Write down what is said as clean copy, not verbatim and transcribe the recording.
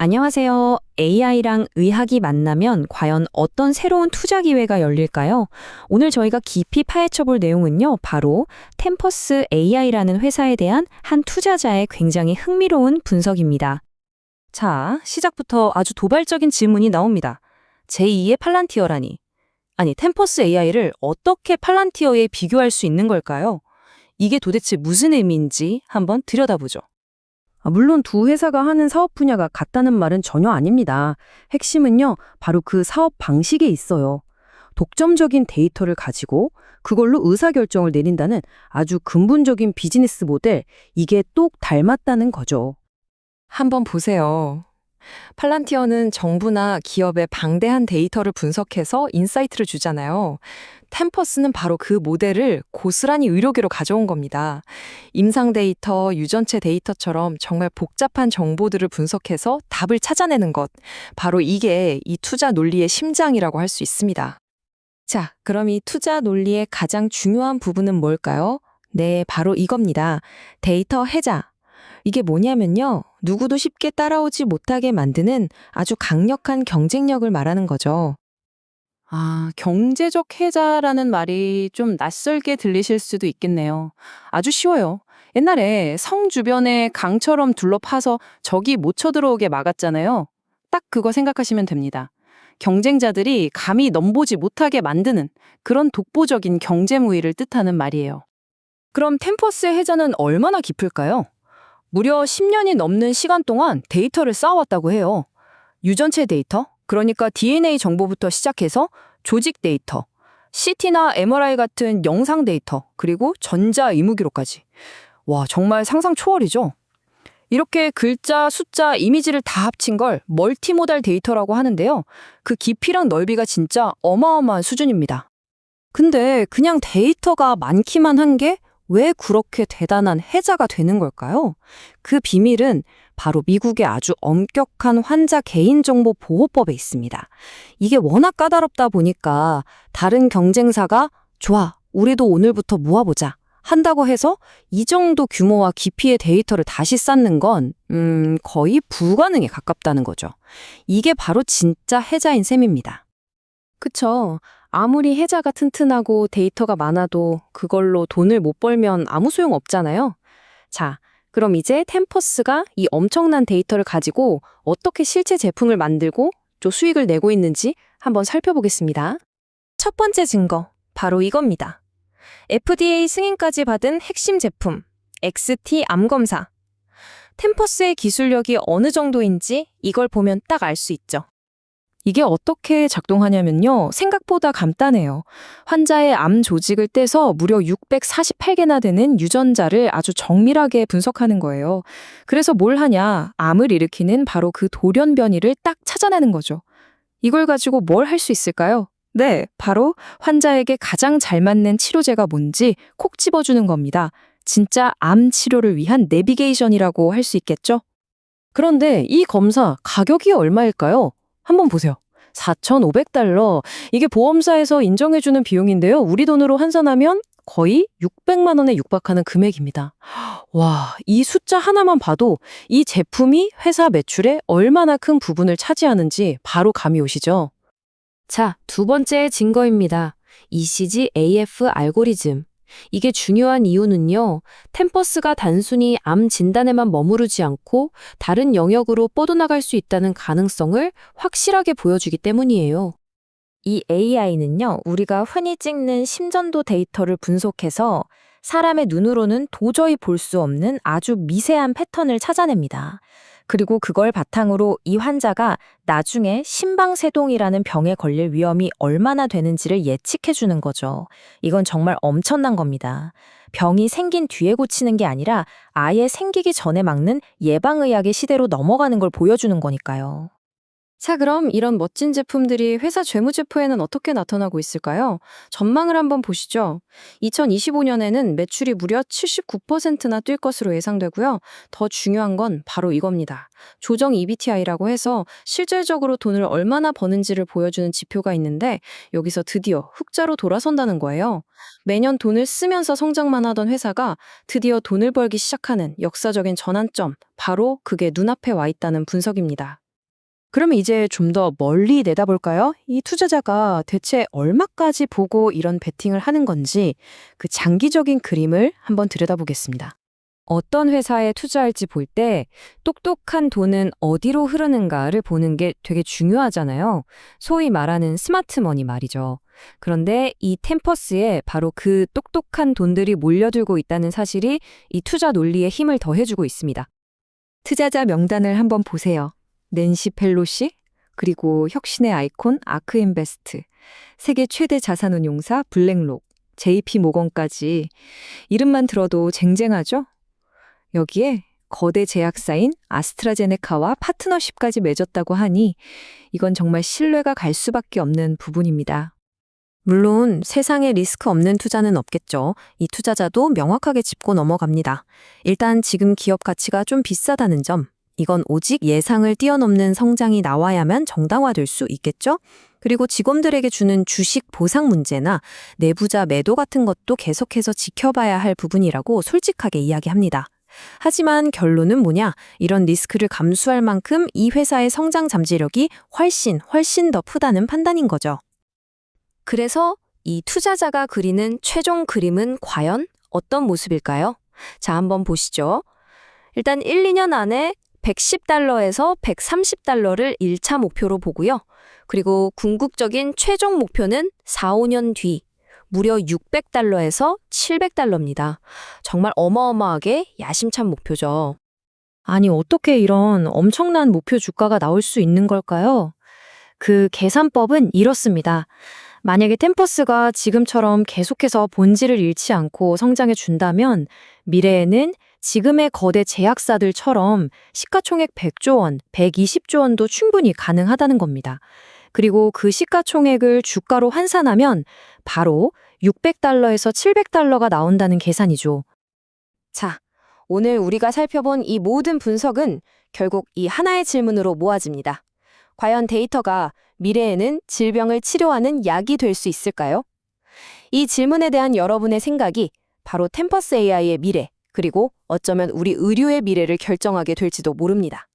안녕하세요. AI랑 의학이 만나면 과연 어떤 새로운 투자 기회가 열릴까요? 오늘 저희가 깊이 파헤쳐 볼 내용은요, 바로 템퍼스 AI라는 회사에 대한 한 투자자의 굉장히 흥미로운 분석입니다. 자, 시작부터 아주 도발적인 질문이 나옵니다. 제2의 팔란티어라니. 아니, 템퍼스 AI를 어떻게 팔란티어에 비교할 수 있는 걸까요? 이게 도대체 무슨 의미인지 한번 들여다보죠. 물론 두 회사가 하는 사업 분야가 같다는 말은 전혀 아닙니다. 핵심은요, 바로 그 사업 방식에 있어요. 독점적인 데이터를 가지고 그걸로 의사결정을 내린다는 아주 근본적인 비즈니스 모델, 이게 똑 닮았다는 거죠. 한번 보세요. 팔란티어는 정부나 기업의 방대한 데이터를 분석해서 인사이트를 주잖아요. 템퍼스는 바로 그 모델을 고스란히 의료계로 가져온 겁니다. 임상 데이터, 유전체 데이터처럼 정말 복잡한 정보들을 분석해서 답을 찾아내는 것. 바로 이게 이 투자 논리의 심장이라고 할 수 있습니다. 자, 그럼 이 투자 논리의 가장 중요한 부분은 뭘까요? 네, 바로 이겁니다. 데이터 해자. 이게 뭐냐면요. 누구도 쉽게 따라오지 못하게 만드는 아주 강력한 경쟁력을 말하는 거죠. 경제적 해자라는 말이 좀 낯설게 들리실 수도 있겠네요. 아주 쉬워요. 옛날에 성 주변에 강처럼 둘러파서 적이 못 쳐들어오게 막았잖아요. 딱 그거 생각하시면 됩니다. 경쟁자들이 감히 넘보지 못하게 만드는 그런 독보적인 경쟁 우위를 뜻하는 말이에요. 그럼 템퍼스의 해자는 얼마나 깊을까요? 무려 10년이 넘는 시간 동안 데이터를 쌓아왔다고 해요. 유전체 데이터, 그러니까 DNA 정보부터 시작해서 조직 데이터, CT나 MRI 같은 영상 데이터, 그리고 전자 의무 기록까지. 와, 정말 상상 초월이죠? 이렇게 글자, 숫자, 이미지를 다 합친 걸 멀티모달 데이터라고 하는데요. 그 깊이랑 넓이가 진짜 어마어마한 수준입니다. 근데 그냥 데이터가 많기만 한 게 왜 그렇게 대단한 해자가 되는 걸까요? 그 비밀은 바로 미국의 아주 엄격한 환자 개인정보 보호법에 있습니다. 이게 워낙 까다롭다 보니까 다른 경쟁사가 좋아, 우리도 오늘부터 모아보자 한다고 해서 이 정도 규모와 깊이의 데이터를 다시 쌓는 건 거의 불가능에 가깝다는 거죠. 이게 바로 진짜 해자인 셈입니다. 그쵸. 아무리 해자가 튼튼하고 데이터가 많아도 그걸로 돈을 못 벌면 아무 소용 없잖아요. 자, 그럼 이제 템퍼스가 이 엄청난 데이터를 가지고 어떻게 실제 제품을 만들고 또 수익을 내고 있는지 한번 살펴보겠습니다. 첫 번째 증거, 바로 이겁니다. FDA 승인까지 받은 핵심 제품, XT 암검사. 템퍼스의 기술력이 어느 정도인지 이걸 보면 딱 알 수 있죠. 이게 어떻게 작동하냐면요. 생각보다 간단해요. 환자의 암 조직을 떼서 무려 648개나 되는 유전자를 아주 정밀하게 분석하는 거예요. 그래서 뭘 하냐? 암을 일으키는 바로 그 돌연변이를 딱 찾아내는 거죠. 이걸 가지고 뭘 할 수 있을까요? 네, 바로 환자에게 가장 잘 맞는 치료제가 뭔지 콕 집어주는 겁니다. 진짜 암 치료를 위한 내비게이션이라고 할 수 있겠죠? 그런데 이 검사 가격이 얼마일까요? 한번 보세요. 4,500달러. 이게 보험사에서 인정해주는 비용인데요. 우리 돈으로 환산하면 거의 600만 원에 육박하는 금액입니다. 와, 이 숫자 하나만 봐도 이 제품이 회사 매출에 얼마나 큰 부분을 차지하는지 바로 감이 오시죠? 자, 두 번째 증거입니다. ECG-AF 알고리즘. 이게 중요한 이유는요, 템퍼스가 단순히 암 진단에만 머무르지 않고 다른 영역으로 뻗어나갈 수 있다는 가능성을 확실하게 보여주기 때문이에요. 이 AI는요, 우리가 흔히 찍는 심전도 데이터를 분석해서 사람의 눈으로는 도저히 볼 수 없는 아주 미세한 패턴을 찾아냅니다. 그리고 그걸 바탕으로 이 환자가 나중에 심방세동이라는 병에 걸릴 위험이 얼마나 되는지를 예측해주는 거죠. 이건 정말 엄청난 겁니다. 병이 생긴 뒤에 고치는 게 아니라 아예 생기기 전에 막는 예방의학의 시대로 넘어가는 걸 보여주는 거니까요. 자, 그럼 이런 멋진 제품들이 회사 재무제표에는 어떻게 나타나고 있을까요? 전망을 한번 보시죠. 2025년에는 매출이 무려 79%나 뛸 것으로 예상되고요. 더 중요한 건 바로 이겁니다. 조정 EBITI라고 해서 실질적으로 돈을 얼마나 버는지를 보여주는 지표가 있는데 여기서 드디어 흑자로 돌아선다는 거예요. 매년 돈을 쓰면서 성장만 하던 회사가 드디어 돈을 벌기 시작하는 역사적인 전환점, 바로 그게 눈앞에 와 있다는 분석입니다. 그러면 이제 좀 더 멀리 내다볼까요? 이 투자자가 대체 얼마까지 보고 이런 베팅을 하는 건지 그 장기적인 그림을 한번 들여다보겠습니다. 어떤 회사에 투자할지 볼 때 똑똑한 돈은 어디로 흐르는가를 보는 게 되게 중요하잖아요. 소위 말하는 스마트 머니 말이죠. 그런데 이 템퍼스에 바로 그 똑똑한 돈들이 몰려들고 있다는 사실이 이 투자 논리에 힘을 더해주고 있습니다. 투자자 명단을 한번 보세요. 낸시 펠로시, 그리고 혁신의 아이콘 아크인베스트, 세계 최대 자산운용사 블랙록, JP 모건까지 이름만 들어도 쟁쟁하죠? 여기에 거대 제약사인 아스트라제네카와 파트너십까지 맺었다고 하니 이건 정말 신뢰가 갈 수밖에 없는 부분입니다. 물론 세상에 리스크 없는 투자는 없겠죠. 이 투자자도 명확하게 짚고 넘어갑니다. 일단 지금 기업 가치가 좀 비싸다는 점, 이건 오직 예상을 뛰어넘는 성장이 나와야만 정당화될 수 있겠죠? 그리고 직원들에게 주는 주식 보상 문제나 내부자 매도 같은 것도 계속해서 지켜봐야 할 부분이라고 솔직하게 이야기합니다. 하지만 결론은 뭐냐? 이런 리스크를 감수할 만큼 이 회사의 성장 잠재력이 훨씬 더 크다는 판단인 거죠. 그래서 이 투자자가 그리는 최종 그림은 과연 어떤 모습일까요? 자, 한번 보시죠. 일단 1, 2년 안에 110달러에서 130달러를 1차 목표로 보고요. 그리고 궁극적인 최종 목표는 4, 5년 뒤 무려 600달러에서 700달러입니다. 정말 어마어마하게 야심찬 목표죠. 아니, 어떻게 이런 엄청난 목표 주가가 나올 수 있는 걸까요? 그 계산법은 이렇습니다. 만약에 템퍼스가 지금처럼 계속해서 본질을 잃지 않고 성장해 준다면 미래에는 지금의 거대 제약사들처럼 시가총액 100조 원, 120조 원도 충분히 가능하다는 겁니다. 그리고 그 시가총액을 주가로 환산하면 바로 600달러에서 700달러가 나온다는 계산이죠. 자, 오늘 우리가 살펴본 이 모든 분석은 결국 이 하나의 질문으로 모아집니다. 과연 데이터가 미래에는 질병을 치료하는 약이 될 수 있을까요? 이 질문에 대한 여러분의 생각이 바로 템퍼스 AI의 미래, 그리고 어쩌면 우리 의료의 미래를 결정하게 될지도 모릅니다.